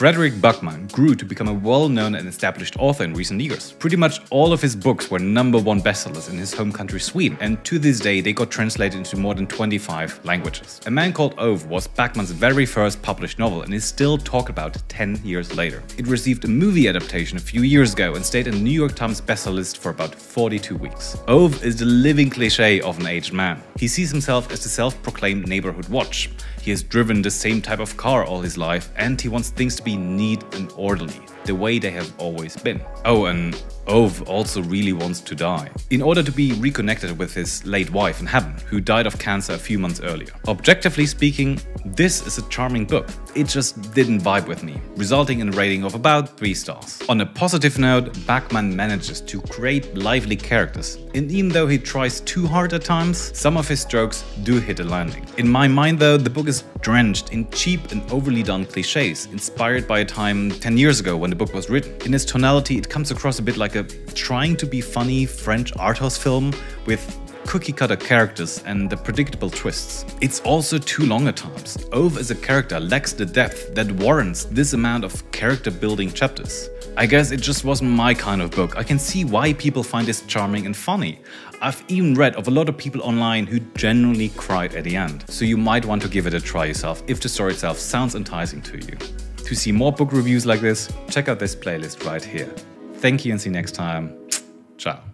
Frederik Backman grew to become a well-known and established author in recent years. Pretty much all of his books were #1 bestsellers in his home country Sweden, and to this day they got translated into more than 25 languages. A Man Called Ove was Backman's very first published novel and is still talked about 10 years later. It received a movie adaptation a few years ago and stayed in the New York Times bestseller list for about 42 weeks. Ove is the living cliché of an aged man. He sees himself as the self-proclaimed neighborhood watch. He has driven the same type of car all his life, and he wants things to be neat and orderly, the way they have always been. Oh, and Ove also really wants to die, in order to be reconnected with his late wife in heaven, who died of cancer a few months earlier. Objectively speaking, this is a charming book. It just didn't vibe with me, resulting in a rating of about 3 stars. On a positive note, Backman manages to create lively characters, and even though he tries too hard at times, some of his strokes do hit a landing. In my mind though, the book is drenched in cheap and overly done cliches, inspired by a time 10 years ago when the book was written. In its tonality, it comes across a bit like a trying to be funny French arthouse film with cookie-cutter characters and the predictable twists. It's also too long at times. Ove as a character lacks the depth that warrants this amount of character-building chapters. I guess it just wasn't my kind of book. I can see why people find this charming and funny. I've even read of a lot of people online who genuinely cried at the end. So you might want to give it a try yourself if the story itself sounds enticing to you. To see more book reviews like this, check out this playlist right here. Thank you and see you next time. Ciao.